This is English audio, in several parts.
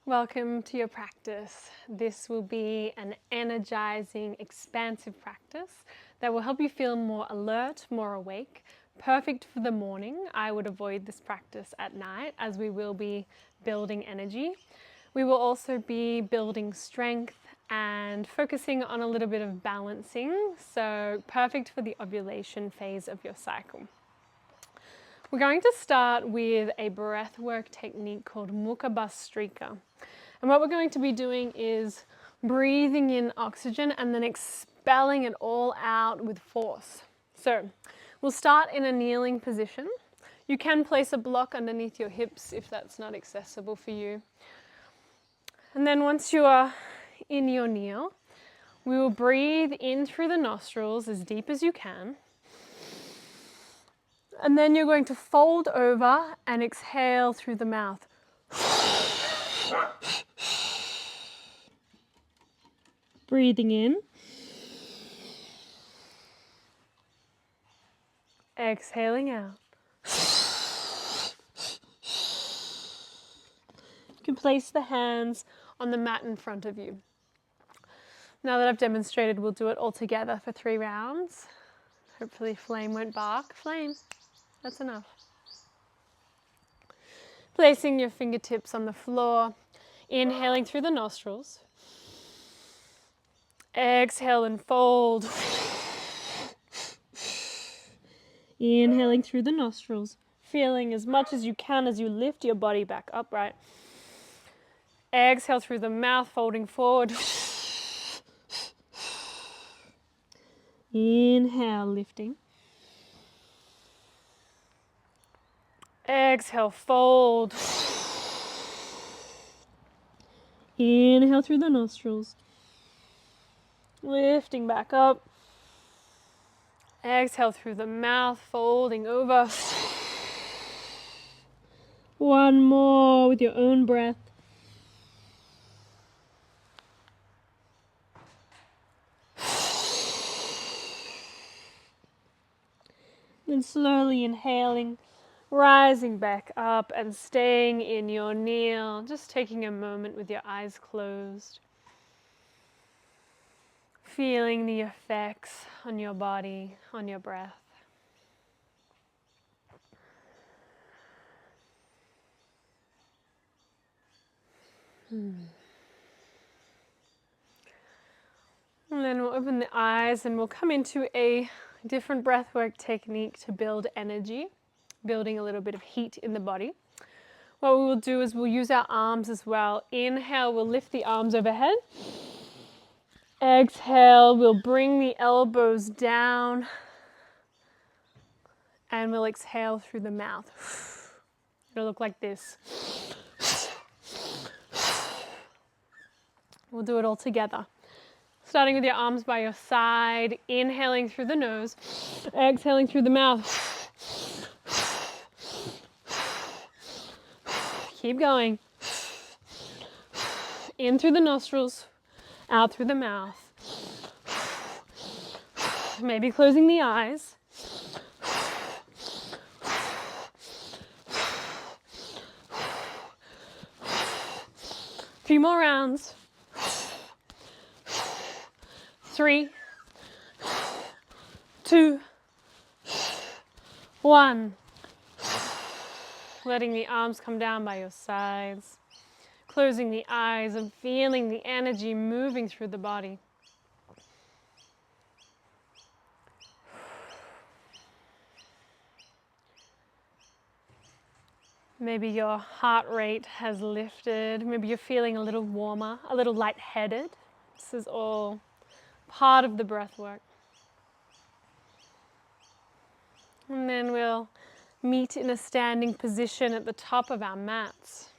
Welcome to your practice. This will be an energizing, expansive practice that will help you feel more alert, more awake. Perfect for the morning. I would avoid this practice at night as we will be building energy. We will also be building strength and focusing on a little bit of balancing. So perfect for the ovulation phase of your cycle. We're going to start with a breathwork technique called Mukha Bhastrika. And what we're going to be doing is breathing in oxygen and then expelling it all out with force. So we'll start in a kneeling position. You can place a block underneath your hips if that's not accessible for you. And then once you are in your kneel, we will breathe in through the nostrils as deep as you can. And then you're going to fold over and exhale through the mouth. Breathing in. Exhaling out. You can place the hands on the mat in front of you. Now that I've demonstrated, we'll do it all together for 3 rounds. Hopefully flame won't bark. Flame. That's enough. Placing your fingertips on the floor, inhaling through the nostrils. Exhale and fold. Inhaling through the nostrils, feeling as much as you can as you lift your body back upright. Exhale through the mouth, folding forward. Inhale, lifting. Exhale, fold. Inhale through the nostrils. Lifting back up. Exhale through the mouth, folding over. One more with your own breath. Then slowly inhaling, rising back up and staying in your kneel, just taking a moment with your eyes closed. Feeling the effects on your body, on your breath. And then we'll open the eyes and we'll come into a different breathwork technique to build energy, building a little bit of heat in the body. What we will do is we'll use our arms as well. Inhale, we'll lift the arms overhead. Exhale, we'll bring the elbows down and we'll exhale through the mouth. It'll look like this. We'll do it all together. Starting with your arms by your side, inhaling through the nose, exhaling through the mouth. Keep going. In through the nostrils, out through the mouth. Maybe closing the eyes. A few more rounds. 3, 2, 1. Letting the arms come down by your sides. Closing the eyes and feeling the energy moving through the body. Maybe your heart rate has lifted. Maybe you're feeling a little warmer, a little lightheaded. This is all part of the breath work. And then we'll meet in a standing position at the top of our mats.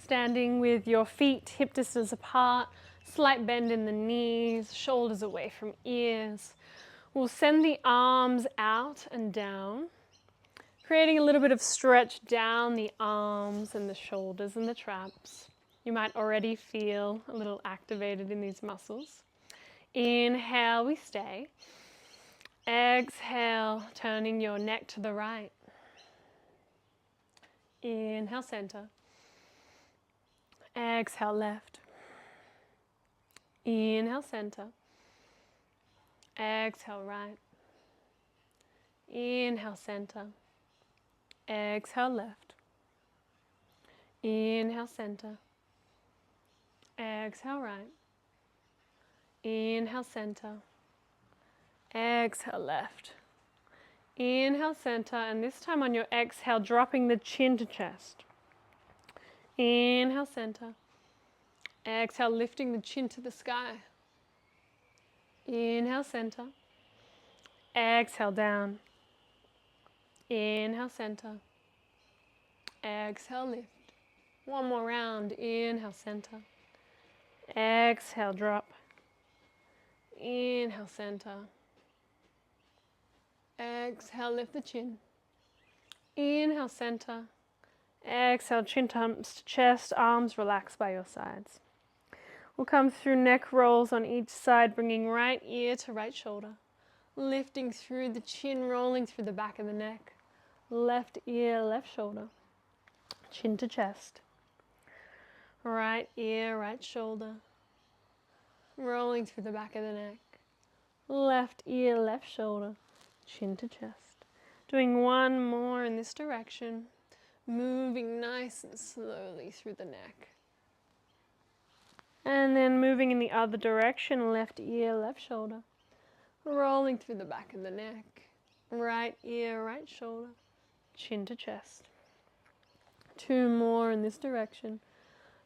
Standing with your feet hip distance apart, slight bend in the knees, shoulders away from ears. We'll send the arms out and down, creating a little bit of stretch down the arms and the shoulders and the traps. You might already feel a little activated in these muscles. Inhale, we stay. Exhale, turning your neck to the right. Inhale, center. Exhale, left. Inhale, center. Exhale, right. Inhale, center. Exhale, left. Inhale, center. Exhale, right. Inhale, center. Exhale, left. Inhale, center, and this time on your exhale, dropping the chin to chest. Inhale, center. Exhale, lifting the chin to the sky. Inhale, center. Exhale, down. Inhale, center. Exhale, lift. One more round. Inhale, center. Exhale, drop. Inhale, center. Exhale, lift the chin. Inhale, center. Exhale, chin comes to chest, arms relax by your sides. We'll come through neck rolls on each side, bringing right ear to right shoulder. Lifting through the chin, rolling through the back of the neck. Left ear, left shoulder. Chin to chest. Right ear, right shoulder. Rolling through the back of the neck. Left ear, left shoulder. Chin to chest. Doing one more in this direction. Moving nice and slowly through the neck. And then moving in the other direction, left ear, left shoulder. Rolling through the back of the neck. Right ear, right shoulder. Chin to chest. Two more in this direction.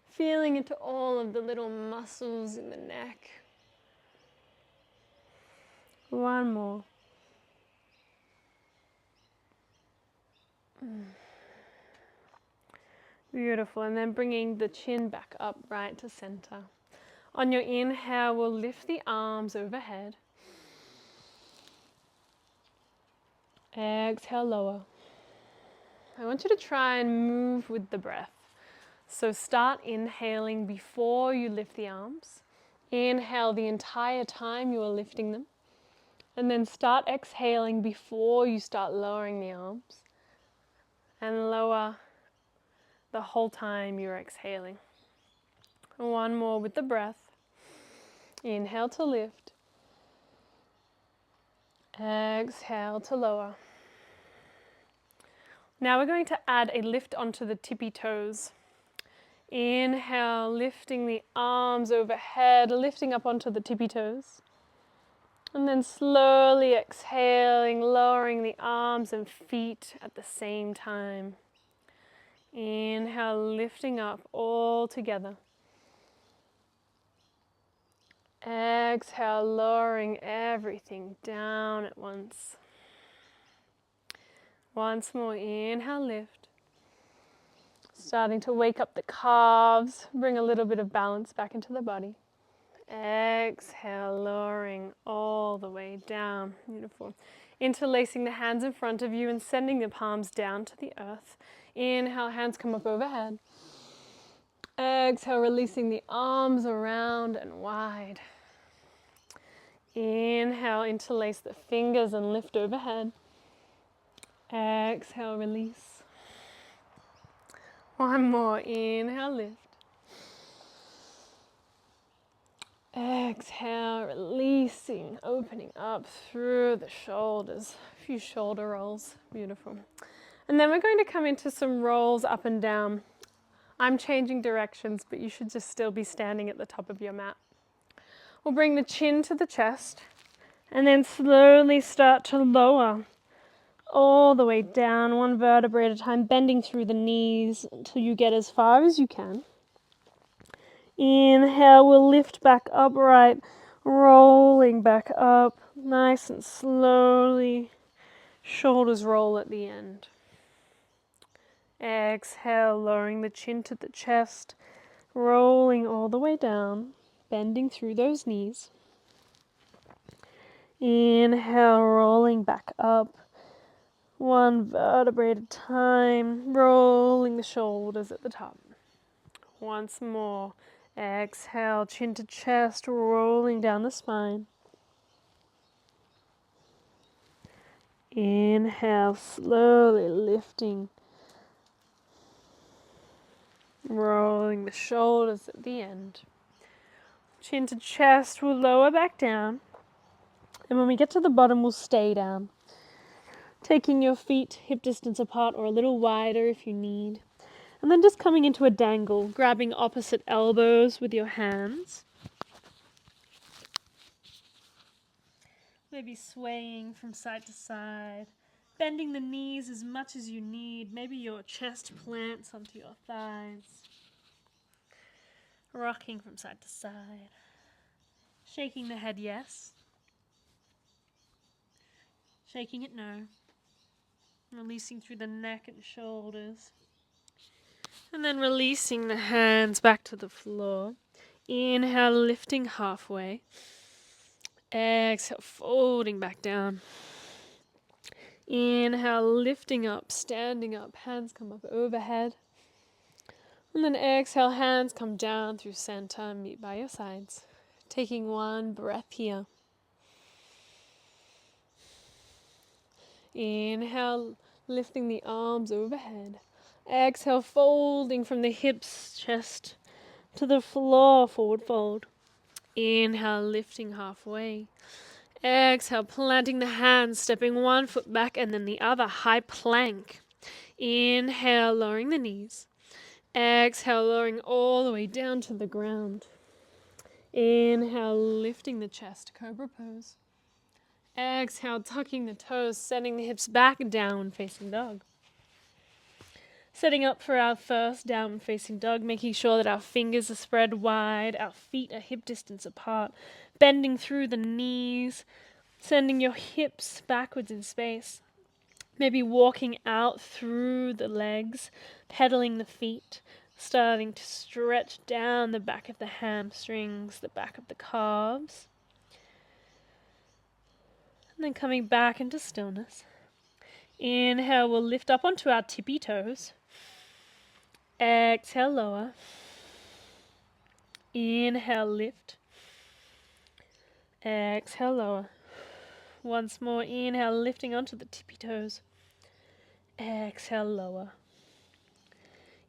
Feeling into all of the little muscles in the neck. One more. Beautiful, and then bringing the chin back up right to center. On your inhale, we'll lift the arms overhead. Exhale, lower. I want you to try and move with the breath. So start inhaling before you lift the arms. Inhale the entire time you are lifting them. And then start exhaling before you start lowering the arms. And lower the whole time you're exhaling. One more with the breath. Inhale to lift. Exhale to lower. Now we're going to add a lift onto the tippy toes. Inhale, lifting the arms overhead, lifting up onto the tippy toes. And then slowly exhaling, lowering the arms and feet at the same time. Inhale, lifting up all together. Exhale, lowering everything down at once. Once more, inhale, lift. Starting to wake up the calves, bring a little bit of balance back into the body. Exhale, lowering all the way down. Beautiful. Interlacing the hands in front of you and sending the palms down to the earth. Inhale, hands come up overhead. Exhale, releasing the arms around and wide. Inhale, interlace the fingers and lift overhead. Exhale, release. One more, inhale, lift. Exhale, releasing, opening up through the shoulders. A few shoulder rolls, beautiful. And then we're going to come into some rolls up and down. I'm changing directions, but you should just still be standing at the top of your mat. We'll bring the chin to the chest and then slowly start to lower all the way down, one vertebrae at a time, bending through the knees until you get as far as you can. Inhale, we'll lift back upright, rolling back up, nice and slowly. Shoulders roll at the end. Exhale, lowering the chin to the chest, rolling all the way down, bending through those knees. Inhale, rolling back up, one vertebrae at a time, rolling the shoulders at the top. Once more, exhale, chin to chest, rolling down the spine. Inhale, slowly lifting. Rolling the shoulders at the end. Chin to chest, we'll lower back down. And when we get to the bottom, we'll stay down. Taking your feet hip distance apart or a little wider if you need. And then just coming into a dangle, grabbing opposite elbows with your hands. Maybe swaying from side to side. Bending the knees as much as you need. Maybe your chest plants onto your thighs. Rocking from side to side. Shaking the head yes. Shaking it no. Releasing through the neck and shoulders. And then releasing the hands back to the floor. Inhale, lifting halfway. Exhale, folding back down. Inhale, lifting up, standing up. Hands come up overhead. And then exhale, hands come down through center, meet by your sides. Taking one breath here. Inhale, lifting the arms overhead. Exhale, folding from the hips, chest to the floor, forward fold. Inhale, lifting halfway. Exhale, planting the hands, stepping one foot back and then the other, high plank. Inhale, lowering the knees. Exhale, lowering all the way down to the ground. Inhale, lifting the chest, cobra pose. Exhale, tucking the toes, sending the hips back, downward facing dog. Setting up for our first downward facing dog, making sure that our fingers are spread wide, our feet are hip distance apart, bending through the knees, sending your hips backwards in space. Maybe walking out through the legs, pedaling the feet, starting to stretch down the back of the hamstrings, the back of the calves. And then coming back into stillness. Inhale, we'll lift up onto our tippy toes. Exhale, lower. Inhale, lift. Exhale, lower. Once more, inhale, lifting onto the tippy toes. Exhale, lower.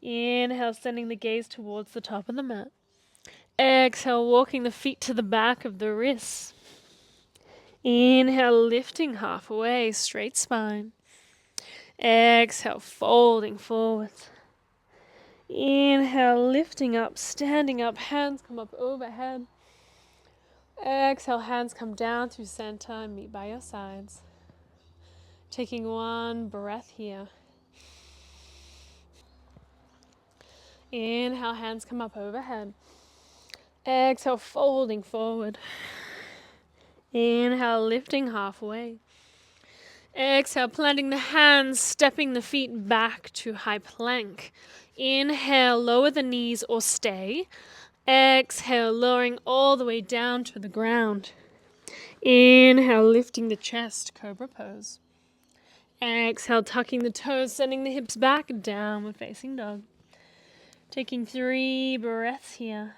Inhale, sending the gaze towards the top of the mat. Exhale, walking the feet to the back of the wrists. Inhale, lifting halfway, straight spine. Exhale, folding forwards. Inhale, lifting up, standing up, hands come up overhead. Exhale, hands come down through center and meet by your sides. Taking one breath here. Inhale, hands come up overhead. Exhale, folding forward. Inhale, lifting halfway. Exhale, planting the hands, stepping the feet back to high plank. Inhale, lower the knees or stay. Exhale, lowering all the way down to the ground. Inhale, lifting the chest, cobra pose. Exhale, tucking the toes, sending the hips back, downward facing dog. Taking 3 breaths here.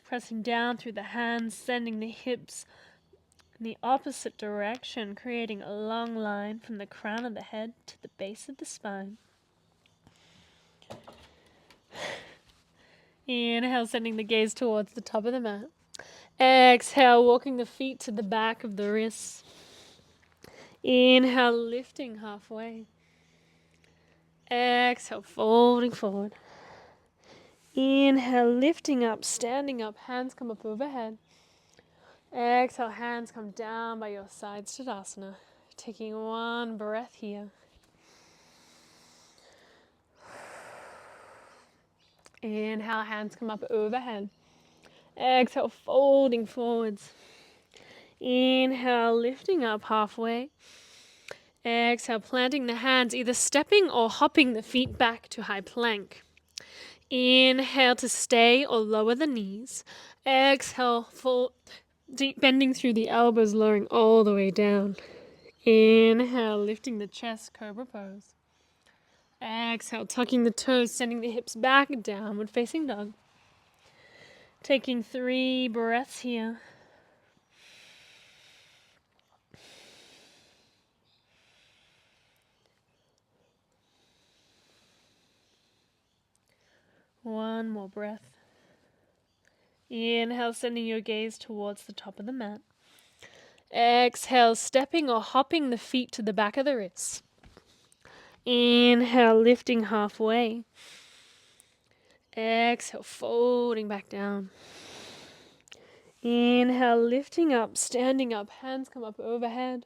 Pressing down through the hands, sending the hips in the opposite direction, creating a long line from the crown of the head to the base of the spine. Inhale, sending the gaze towards the top of the mat. Exhale, walking the feet to the back of the wrists. Inhale, lifting halfway. Exhale, folding forward. Inhale, lifting up, standing up, hands come up overhead. Exhale, hands come down by your sides, Tadasana. Taking one breath here. Inhale, hands come up overhead. Exhale, folding forwards. Inhale, lifting up halfway. Exhale, planting the hands, either stepping or hopping the feet back to high plank. Inhale to stay or lower the knees. Exhale, full, deep bending through the elbows, lowering all the way down. Inhale, lifting the chest, cobra pose. Exhale, tucking the toes, sending the hips back, downward facing dog. Taking 3 breaths here. One more breath. Inhale, sending your gaze towards the top of the mat. Exhale, stepping or hopping the feet to the back of the wrists. Inhale, lifting halfway. Exhale, folding back down. Inhale, lifting up, standing up, hands come up overhead.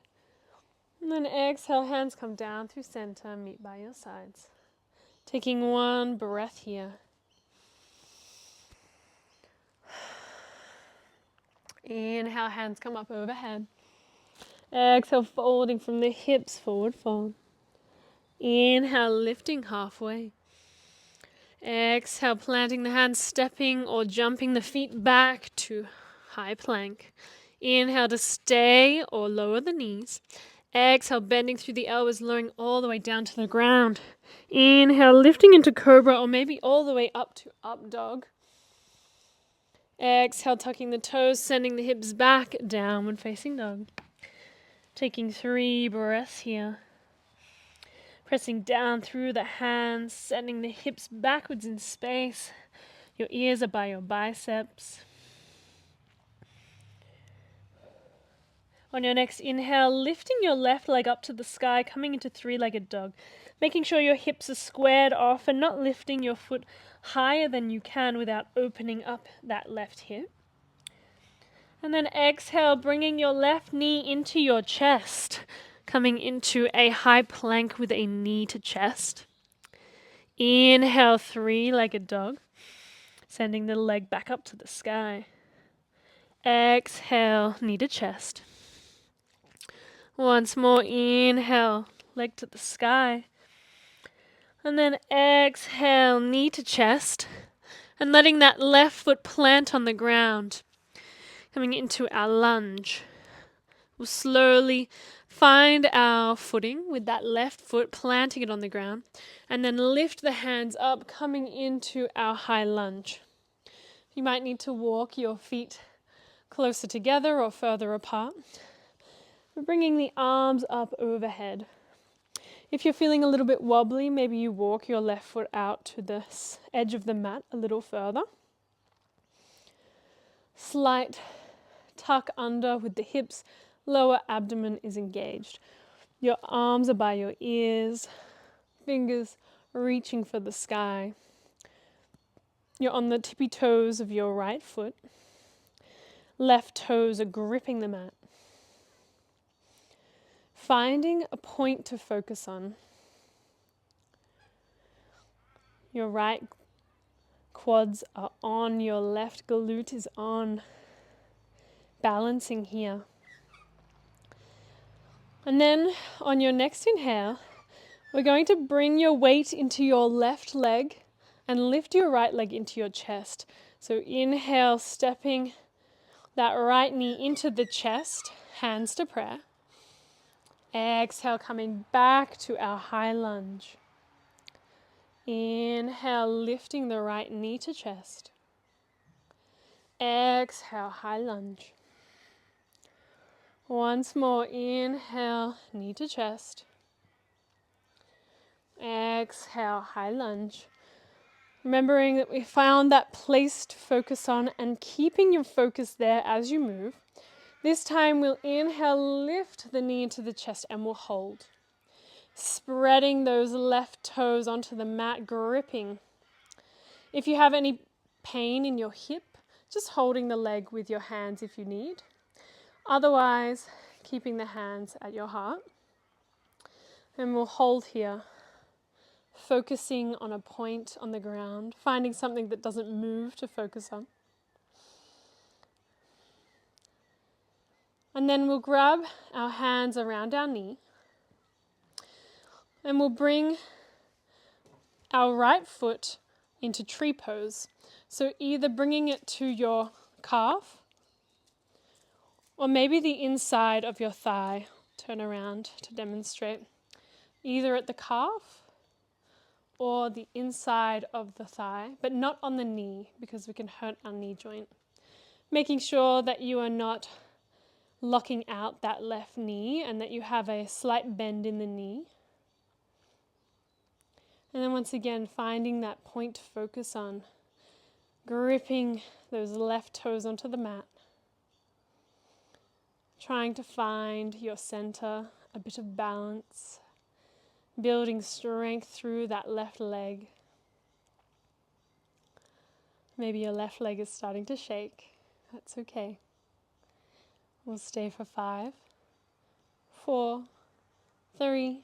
And then exhale, hands come down through center, meet by your sides. Taking one breath here. Inhale, hands come up overhead. Exhale, folding from the hips, forward fold. Inhale, lifting halfway. Exhale, planting the hands, stepping or jumping the feet back to high plank. Inhale to stay or lower the knees. Exhale, bending through the elbows, lowering all the way down to the ground. Inhale, lifting into cobra or maybe all the way up to up dog. Exhale, tucking the toes, sending the hips back, downward facing dog. Taking 3 breaths here. Pressing down through the hands, sending the hips backwards in space. Your ears are by your biceps. On your next inhale, lifting your left leg up to the sky, coming into 3-legged dog. Making sure your hips are squared off and not lifting your foot higher than you can without opening up that left hip. And then exhale, bringing your left knee into your chest, coming into a high plank with a knee to chest. Inhale, 3-legged dog, sending the leg back up to the sky. Exhale, knee to chest. Once more, inhale, leg to the sky. And then exhale, knee to chest. And letting that left foot plant on the ground. Coming into our lunge. We'll slowly find our footing with that left foot, planting it on the ground. And then lift the hands up, coming into our high lunge. You might need to walk your feet closer together or further apart. We're bringing the arms up overhead. If you're feeling a little bit wobbly, maybe you walk your left foot out to the edge of the mat a little further. Slight tuck under with the hips, lower abdomen is engaged. Your arms are by your ears, fingers reaching for the sky. You're on the tippy toes of your right foot. Left toes are gripping the mat. Finding a point to focus on. Your right quads are on, your left glute is on. Balancing here. And then on your next inhale, we're going to bring your weight into your left leg and lift your right leg into your chest. So inhale, stepping that right knee into the chest, hands to prayer. Exhale, coming back to our high lunge. Inhale, lifting the right knee to chest. Exhale, high lunge. Once more, inhale, knee to chest. Exhale, high lunge. Remembering that we found that place to focus on and keeping your focus there as you move. This time we'll inhale, lift the knee into the chest and we'll hold. Spreading those left toes onto the mat, gripping. If you have any pain in your hip, just holding the leg with your hands if you need. Otherwise, keeping the hands at your heart. And we'll hold here, focusing on a point on the ground, finding something that doesn't move to focus on. And then we'll grab our hands around our knee and we'll bring our right foot into tree pose. So either bringing it to your calf or maybe the inside of your thigh. Turn around to demonstrate. Either at the calf or the inside of the thigh, but not on the knee because we can hurt our knee joint. Making sure that you are not locking out that left knee and that you have a slight bend in the knee. And then once again, finding that point to focus on, gripping those left toes onto the mat, trying to find your center, a bit of balance, building strength through that left leg. Maybe your left leg is starting to shake. That's okay. We'll stay for 5, 4, 3,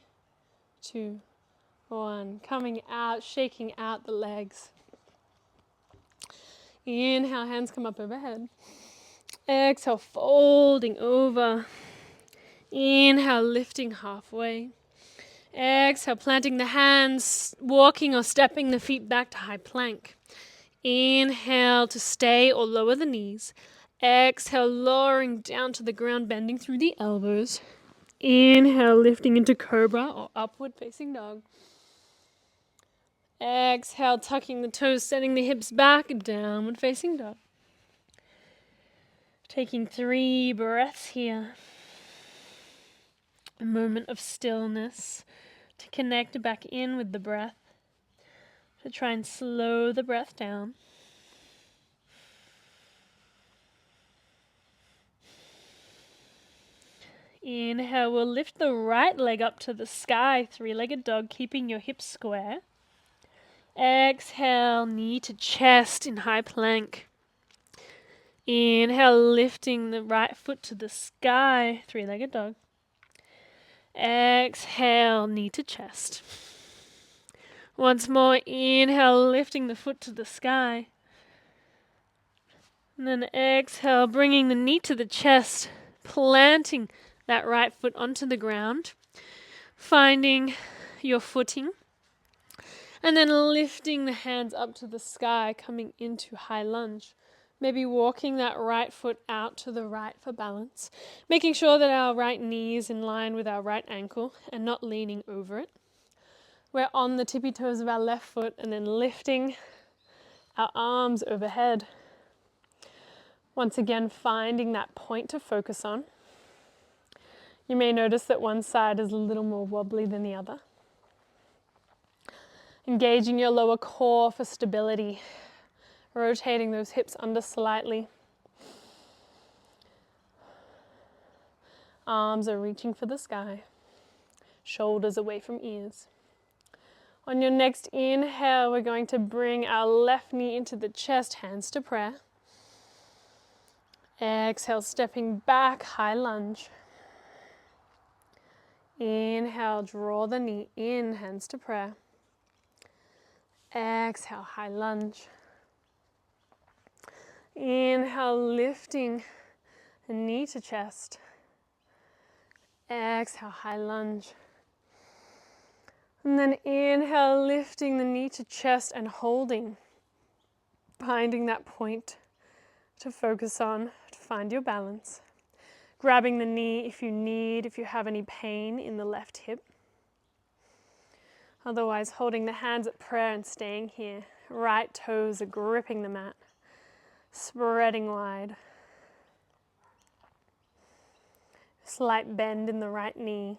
2, 1. Coming out, shaking out the legs. Inhale, hands come up overhead. Exhale, folding over. Inhale, lifting halfway. Exhale, planting the hands, walking or stepping the feet back to high plank. Inhale to stay or lower the knees. Exhale, lowering down to the ground, bending through the elbows. Inhale, lifting into cobra or upward facing dog. Exhale, tucking the toes, sending the hips back, downward facing dog. Taking 3 breaths here. A moment of stillness to connect back in with the breath. To try and slow the breath down. Inhale, we'll lift the right leg up to the sky, 3-legged dog, keeping your hips square. Exhale, knee to chest in high plank. Inhale, lifting the right foot to the sky, 3-legged dog. Exhale, knee to chest. Once more, inhale, lifting the foot to the sky. And then exhale, bringing the knee to the chest, planting that right foot onto the ground, finding your footing, and then lifting the hands up to the sky, coming into high lunge. Maybe walking that right foot out to the right for balance, making sure that our right knee is in line with our right ankle and not leaning over it. We're on the tippy toes of our left foot and then lifting our arms overhead. Once again, finding that point to focus on. You may notice that one side is a little more wobbly than the other. Engaging your lower core for stability. Rotating those hips under slightly. Arms are reaching for the sky. Shoulders away from ears. On your next inhale, we're going to bring our left knee into the chest, hands to prayer. Exhale, stepping back, high lunge. Inhale, draw the knee in, hands to prayer. Exhale, high lunge. Inhale, lifting the knee to chest. Exhale, high lunge. And then inhale, lifting the knee to chest and holding. Finding that point to focus on, to find your balance. Grabbing the knee if you have any pain in the left hip. Otherwise, holding the hands at prayer and staying here. Right toes are gripping the mat, spreading wide. Slight bend in the right knee.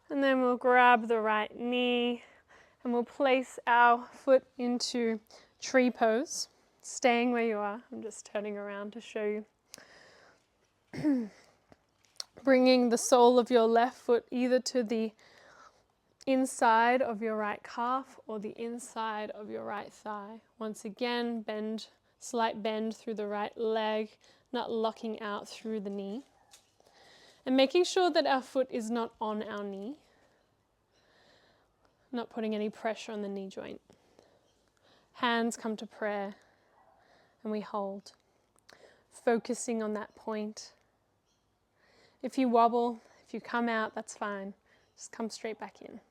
And then we'll grab the right knee and we'll place our foot into tree pose, staying where you are. I'm just turning around to show you. Bringing the sole of your left foot either to the inside of your right calf or the inside of your right thigh. Once again, bend, slight bend through the right leg, not locking out through the knee. And making sure that our foot is not on our knee, not putting any pressure on the knee joint. Hands come to prayer and we hold, focusing on that point. If you wobble, if you come out, that's fine. Just come straight back in.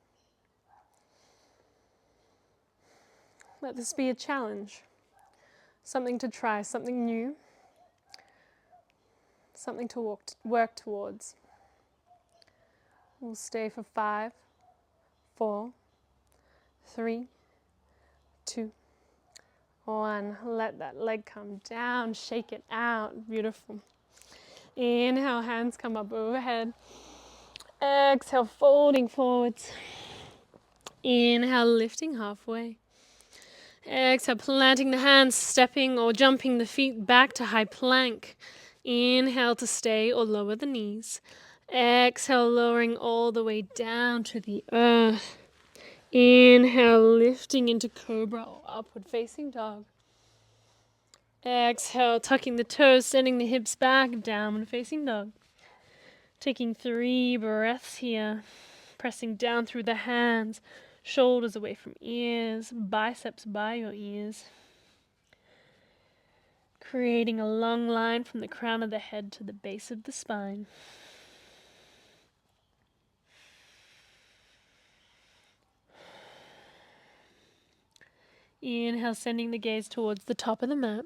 Let this be a challenge, something to try, something new, something to work towards. We'll stay for 5, 4, 3, 2, 1. Let that leg come down, shake it out. Beautiful. Inhale, hands come up overhead. Exhale, folding forwards. Inhale, lifting halfway. Exhale, planting the hands, stepping or jumping the feet back to high plank. Inhale to stay or lower the knees. Exhale, lowering all the way down to the earth. Inhale, lifting into cobra or upward facing dog. Exhale, tucking the toes, sending the hips back, downward facing dog. Taking 3 breaths here, pressing down through the hands, shoulders away from ears, biceps by your ears. Creating a long line from the crown of the head to the base of the spine. Inhale, sending the gaze towards the top of the mat.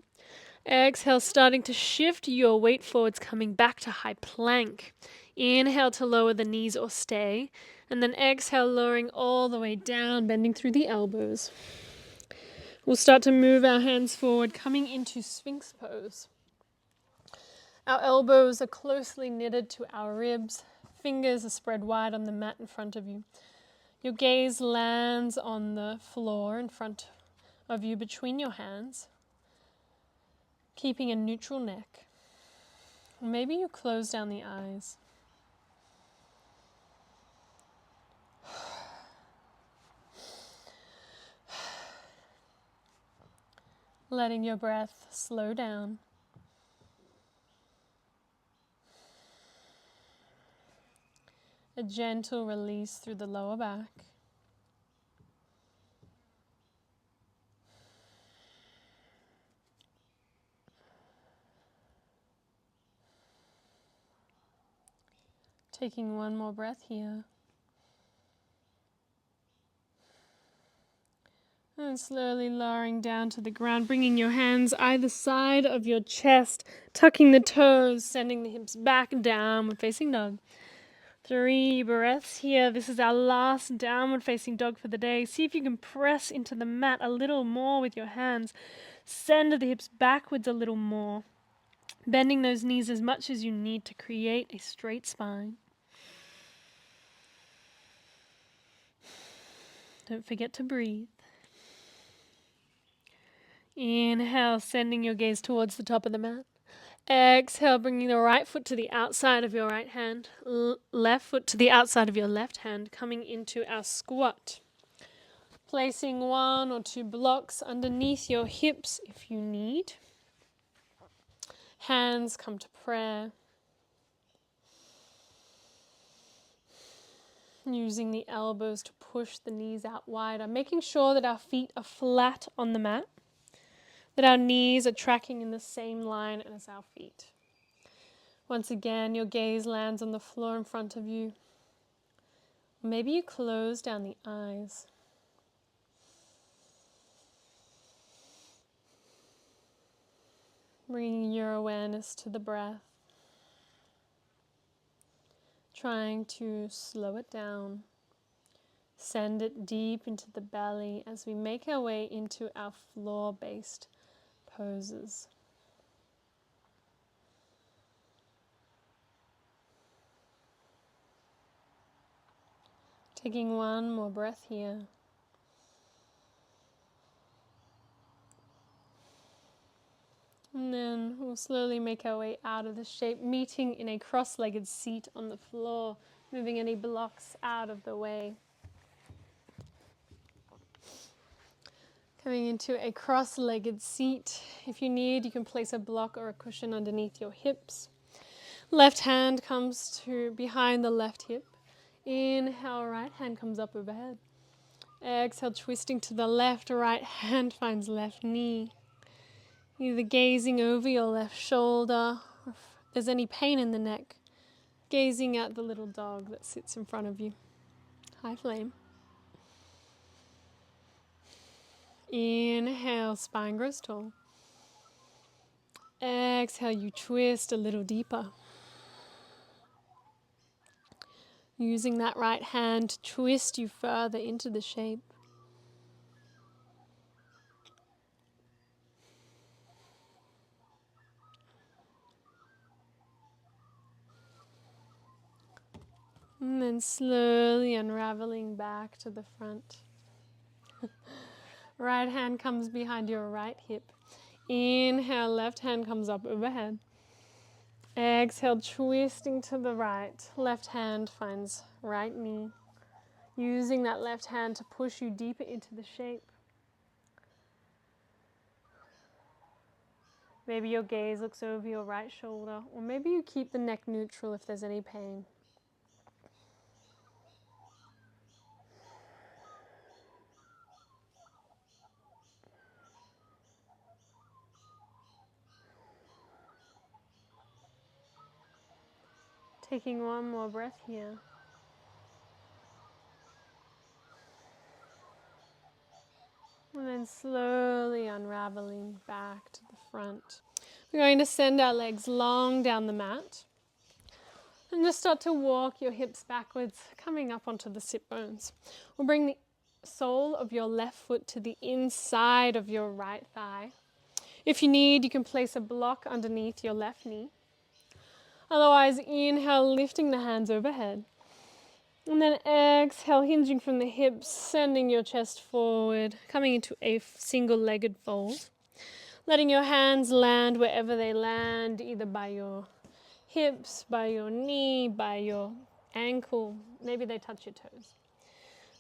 Exhale, starting to shift your weight forwards, coming back to high plank. Inhale to lower the knees or stay. And then exhale, lowering all the way down, bending through the elbows. We'll start to move our hands forward, coming into Sphinx pose. Our elbows are closely knitted to our ribs. Fingers are spread wide on the mat in front of you. Your gaze lands on the floor in front of you between your hands, keeping a neutral neck. Maybe you close down the eyes. Letting your breath slow down. A gentle release through the lower back. Taking one more breath here. And slowly lowering down to the ground, bringing your hands either side of your chest, tucking the toes, sending the hips back downward facing dog. 3 breaths here. This is our last downward facing dog for the day. See if you can press into the mat a little more with your hands. Send the hips backwards a little more, bending those knees as much as you need to create a straight spine. Don't forget to breathe. Inhale, sending your gaze towards the top of the mat. Exhale, bringing the right foot to the outside of your right hand, left foot to the outside of your left hand, coming into our squat. Placing 1 or 2 blocks underneath your hips if you need. Hands come to prayer. Using the elbows to push the knees out wider, making sure that our feet are flat on the mat, that our knees are tracking in the same line as our feet. Once again, your gaze lands on the floor in front of you. Maybe you close down the eyes. Bringing your awareness to the breath. Trying to slow it down. Send it deep into the belly as we make our way into our floor-based poses. Taking one more breath here. And then we'll slowly make our way out of the shape, meeting in a cross-legged seat on the floor, moving any blocks out of the way. Coming into a cross-legged seat. If you need, you can place a block or a cushion underneath your hips. Left hand comes to behind the left hip. Inhale, right hand comes up overhead. Exhale, twisting to the left, right hand finds left knee. Either gazing over your left shoulder, or if there's any pain in the neck, gazing at the little dog that sits in front of you. High flame. Inhale, spine grows tall. Exhale, you twist a little deeper. Using that right hand to twist you further into the shape. And then slowly unraveling back to the front. Right hand comes behind your right hip. Inhale, left hand comes up overhead. Exhale, twisting to the right. Left hand finds right knee. Using that left hand to push you deeper into the shape. Maybe your gaze looks over your right shoulder, or maybe you keep the neck neutral if there's any pain. Taking one more breath here. And then slowly unraveling back to the front. We're going to send our legs long down the mat. And just start to walk your hips backwards, coming up onto the sit bones. We'll bring the sole of your left foot to the inside of your right thigh. If you need, you can place a block underneath your left knee. Otherwise, inhale, lifting the hands overhead. And then exhale, hinging from the hips, sending your chest forward, coming into a single-legged fold. Letting your hands land wherever they land, either by your hips, by your knee, by your ankle. Maybe they touch your toes.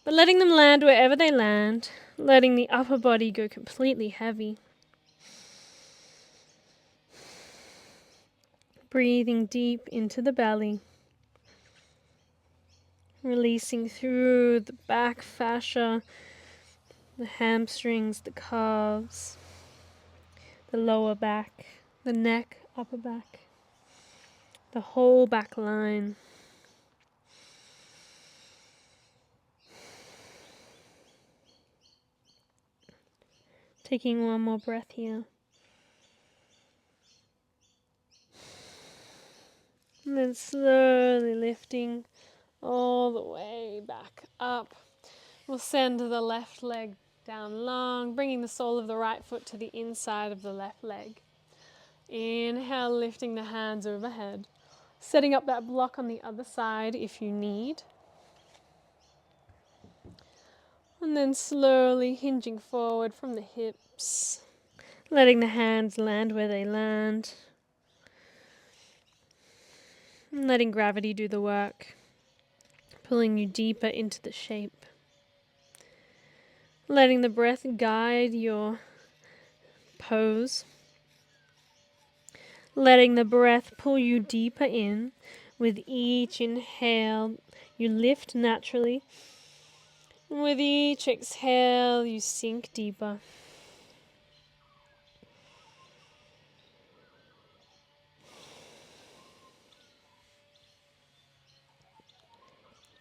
But letting them land wherever they land, letting the upper body go completely heavy. Breathing deep into the belly. Releasing through the back fascia, the hamstrings, the calves, the lower back, the neck, upper back, the whole back line. Taking one more breath here. And then slowly lifting all the way back up. We'll send the left leg down long, bringing the sole of the right foot to the inside of the left leg. Inhale, lifting the hands overhead. Setting up that block on the other side if you need. And then slowly hinging forward from the hips, letting the hands land where they land. And letting gravity do the work, pulling you deeper into the shape. Letting the breath guide your pose. Letting the breath pull you deeper in. With each inhale, you lift naturally. And with each exhale, you sink deeper.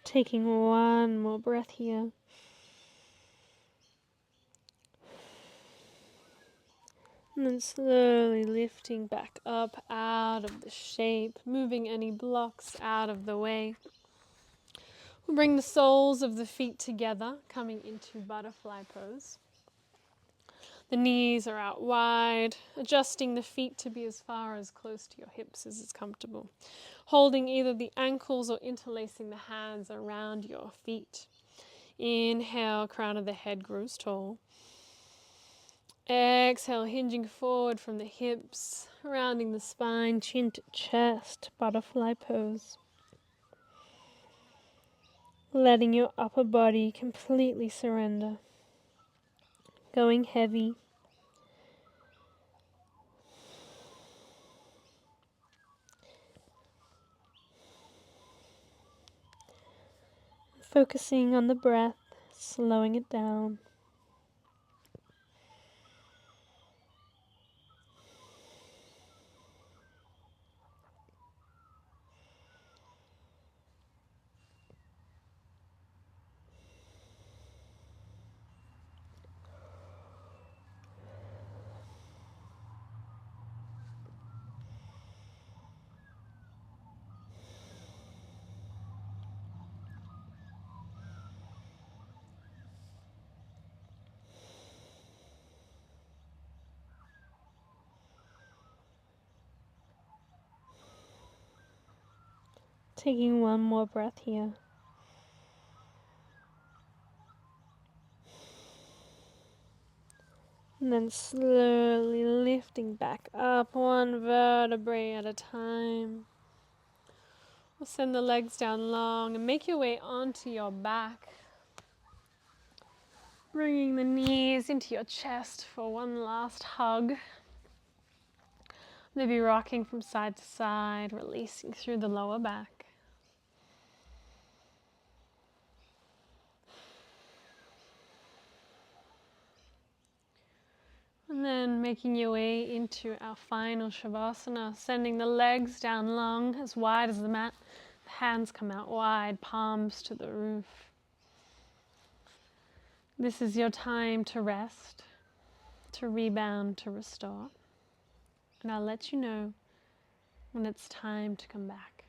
Taking one more breath here. And then slowly lifting back up out of the shape, moving any blocks out of the way. We'll bring the soles of the feet together, coming into butterfly pose. The knees are out wide, adjusting the feet to be as far as close to your hips as is comfortable. Holding either the ankles or interlacing the hands around your feet. Inhale, crown of the head grows tall. Exhale, hinging forward from the hips, rounding the spine, chin to chest, butterfly pose. Letting your upper body completely surrender. Going heavy. Focusing on the breath, slowing it down. Taking one more breath here. And then slowly lifting back up one vertebrae at a time. We'll send the legs down long and make your way onto your back. Bringing the knees into your chest for one last hug. Maybe rocking from side to side, releasing through the lower back. And then making your way into our final Shavasana, sending the legs down long, as wide as the mat. The hands come out wide, palms to the roof. This is your time to rest, to rebound, to restore. And I'll let you know when it's time to come back.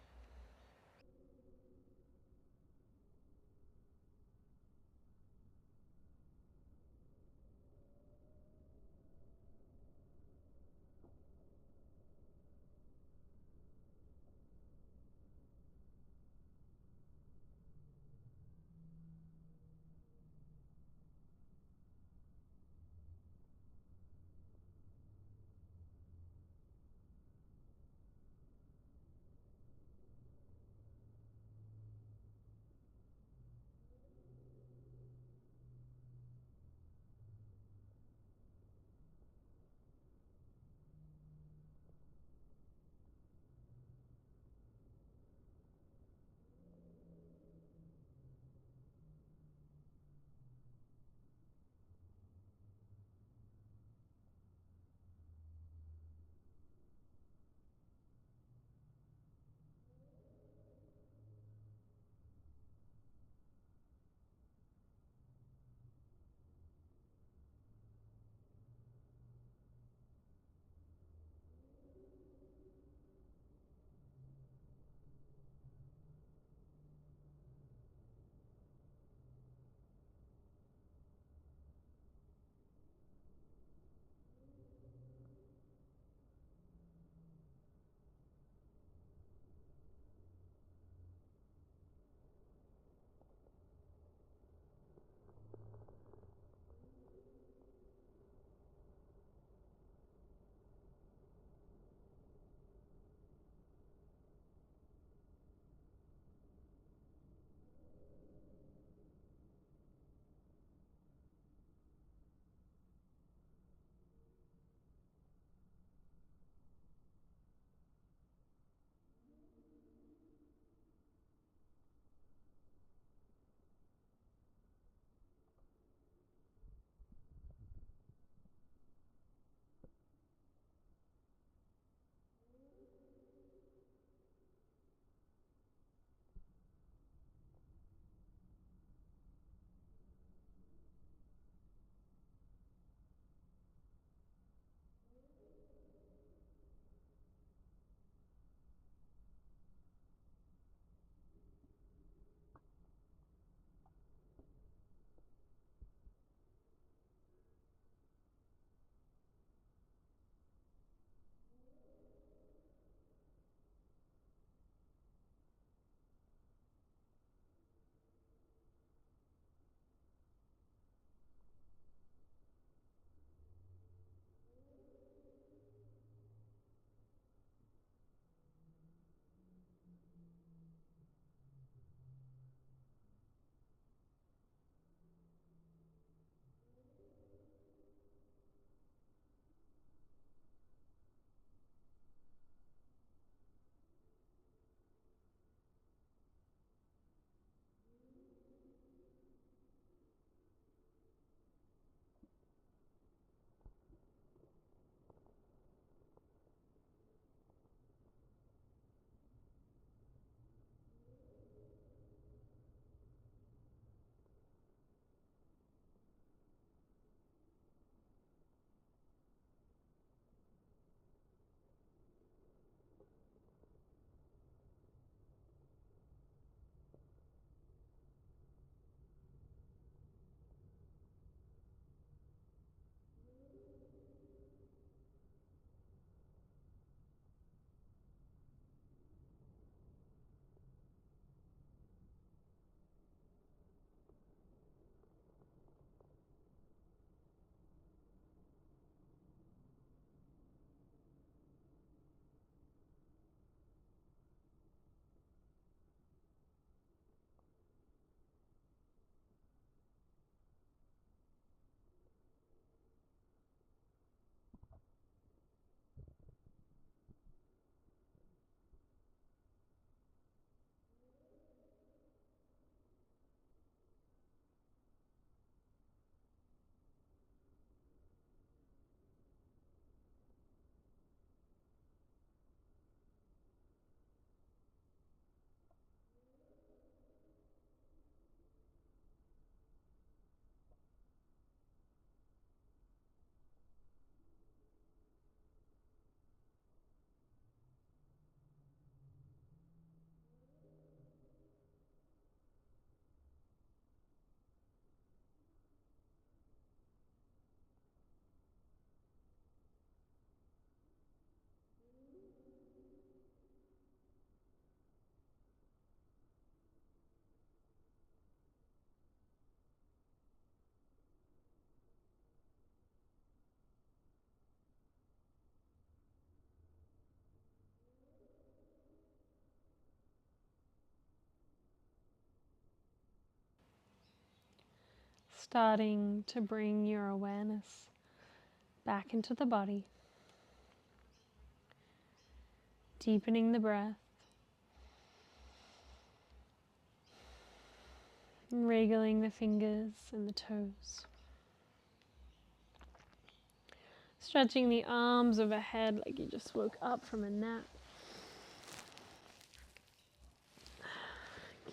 Starting to bring your awareness back into the body, deepening the breath, wriggling the fingers and the toes, stretching the arms overhead like you just woke up from a nap,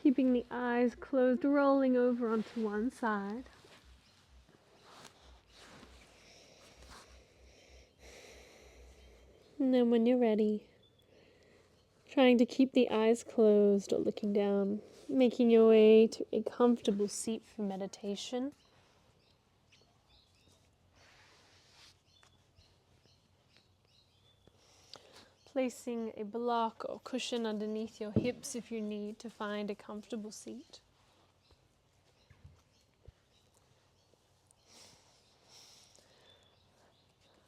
keeping the eyes closed, rolling over onto one side. And then when you're ready, trying to keep the eyes closed or looking down, making your way to a comfortable seat for meditation. Placing a block or cushion underneath your hips if you need to find a comfortable seat.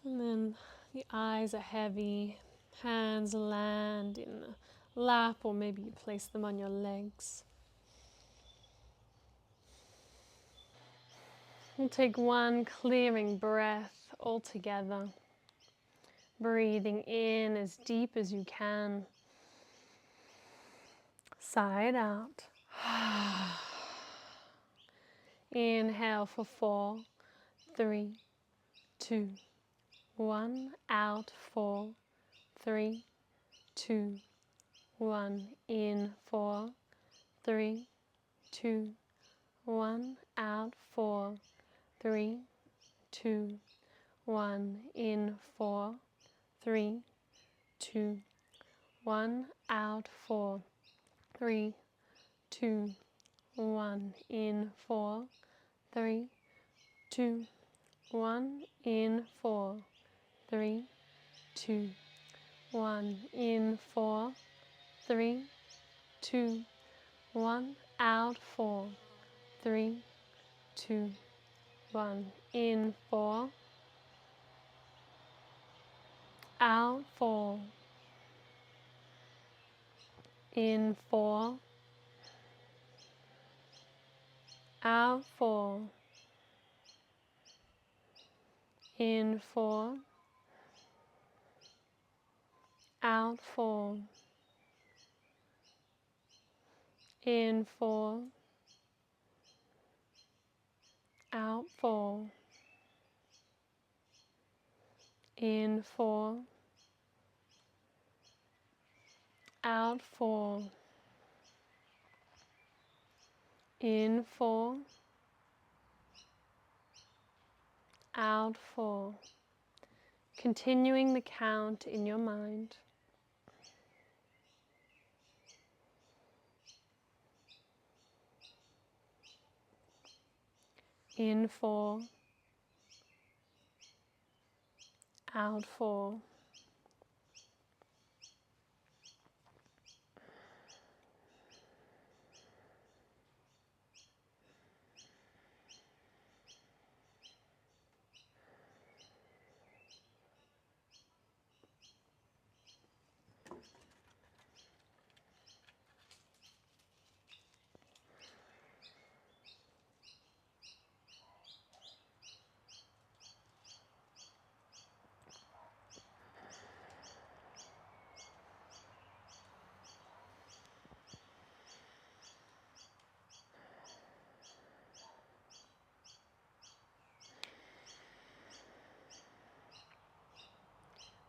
And then the eyes are heavy, hands land in the lap, or maybe you place them on your legs. We'll take one clearing breath all together, breathing in as deep as you can. Sigh it out. Inhale for 4, 3, 2, 1. Out 4, 3, 2, 1. In 4, 3, 2, 1. Out 4, 3, 2, 1. In 4, 3, 2, 1. Out 4, 3, 2, 1. In 4, 3, 2, 1. In 4, 3, 2, 1. In 4, 3, 2, 1. Out 4, 3, 2, 1. In 4, out 4. In 4, out 4. In 4, out 4. In 4, out 4. In 4, out 4. In 4, out 4. Continuing the count in your mind. In 4, out 4.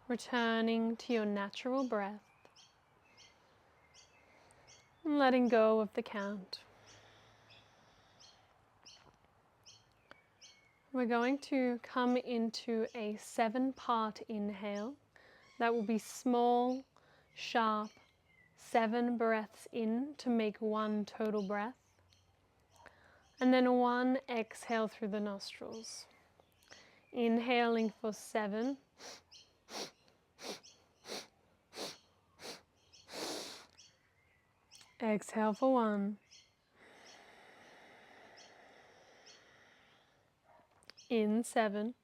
Returning to your natural breath, and letting go of the count. We're going to come into a 7-part inhale. That will be small, sharp, 7 breaths in to make 1 total breath. And then 1 exhale through the nostrils. Inhaling for 7. Exhale for 1. In 7.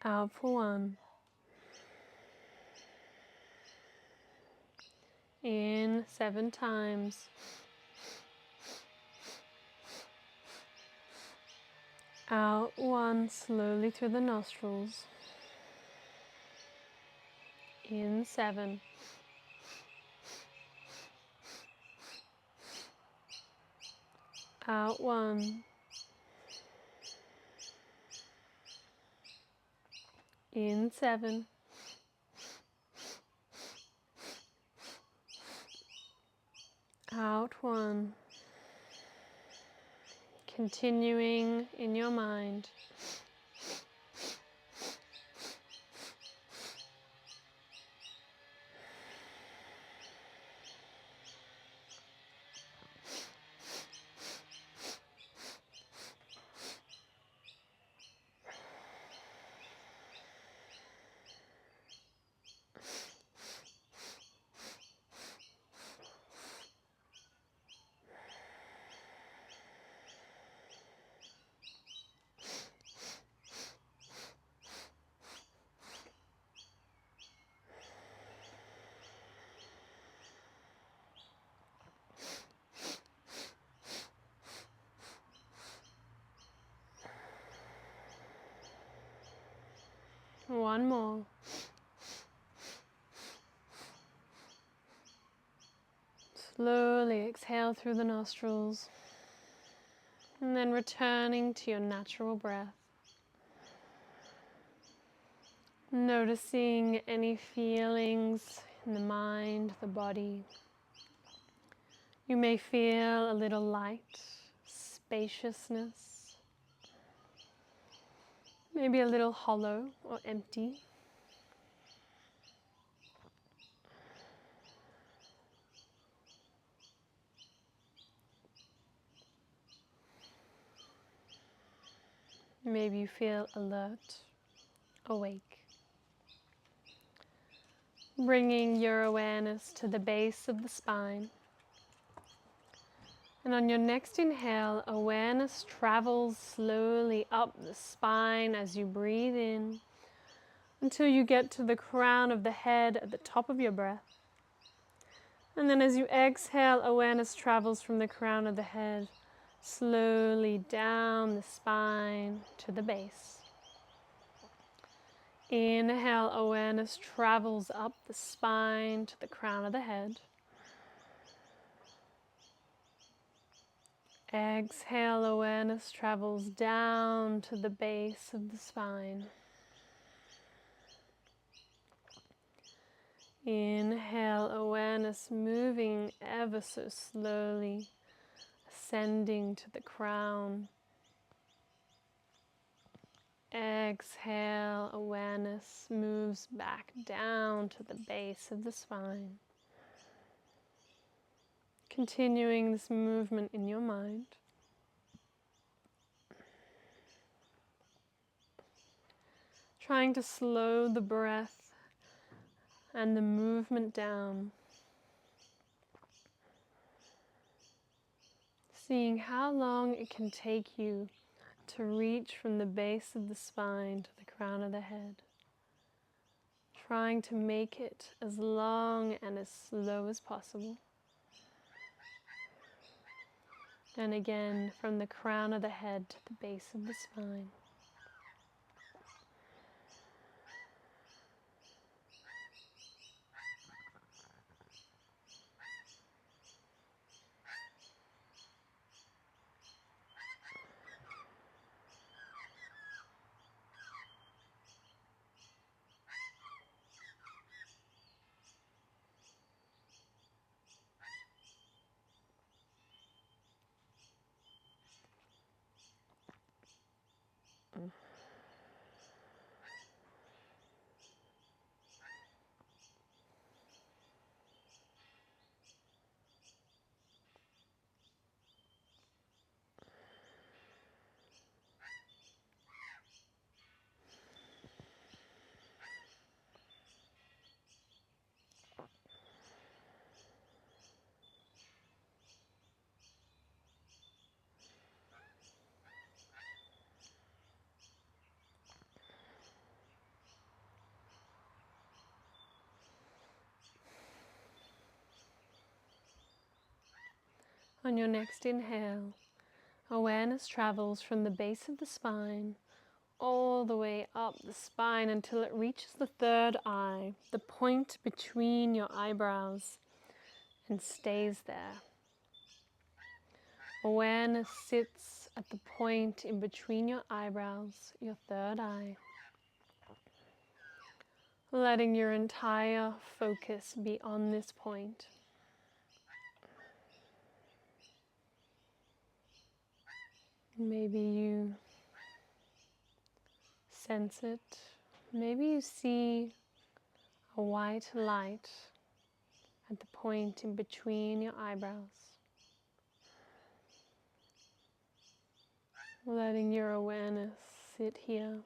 Out for 1. In 7 times. Out one slowly through the nostrils. In 7. Out 1. In 7. Out 1. Continuing in your mind. One more. Slowly exhale through the nostrils, and then returning to your natural breath. Noticing any feelings in the mind, the body. You may feel a little light, spaciousness, maybe a little hollow or empty. Maybe you feel alert, awake. Bringing your awareness to the base of the spine. And on your next inhale, awareness travels slowly up the spine as you breathe in until you get to the crown of the head at the top of your breath. And then as you exhale, awareness travels from the crown of the head slowly down the spine to the base. Inhale, awareness travels up the spine to the crown of the head. Exhale, awareness travels down to the base of the spine. Inhale, awareness moving ever so slowly, ascending to the crown. Exhale, awareness moves back down to the base of the spine. Continuing this movement in your mind. Trying to slow the breath and the movement down. Seeing how long it can take you to reach from the base of the spine to the crown of the head. Trying to make it as long and as slow as possible. And again, from the crown of the head to the base of the spine. On your next inhale, Awareness travels from the base of the spine all the way up the spine until it reaches the third eye, the point between your eyebrows, and stays there. Awareness sits at the point in between your eyebrows, your third eye, letting your entire focus be on this point. Maybe you sense it. Maybe you see a white light at the point in between your eyebrows. Letting your awareness sit here.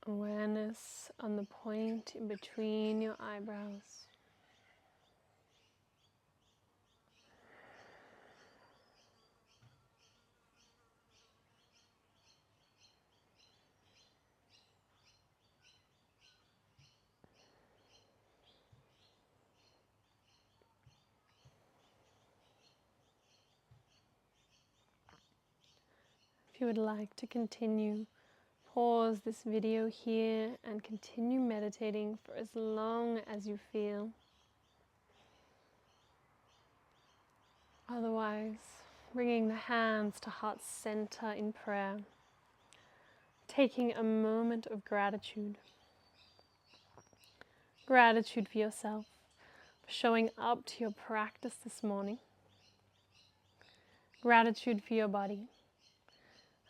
Awareness on the point in between your eyebrows. If you would like to continue, pause this video here and continue meditating for as long as you feel. Otherwise, bringing the hands to heart center in prayer, taking a moment of gratitude. Gratitude for yourself, for showing up to your practice this morning. Gratitude for your body,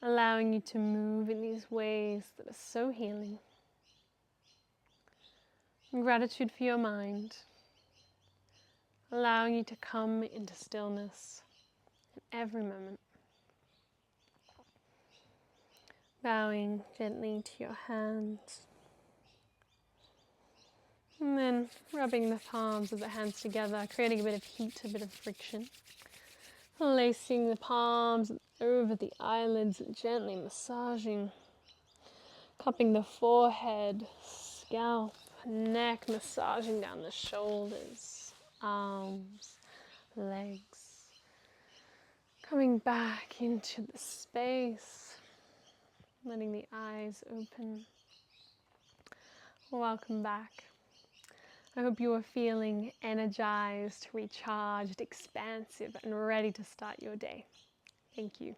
allowing you to move in these ways that are so healing. And gratitude for your mind, allowing you to come into stillness in every moment. Bowing gently to your hands. And then rubbing the palms of the hands together, creating a bit of heat, a bit of friction. Placing the palms over the eyelids and gently massaging. Cupping the forehead, scalp, neck, massaging down the shoulders, arms, legs. Coming back into the space, letting the eyes open. Welcome back. I hope you are feeling energized, recharged, expansive, and ready to start your day. Thank you.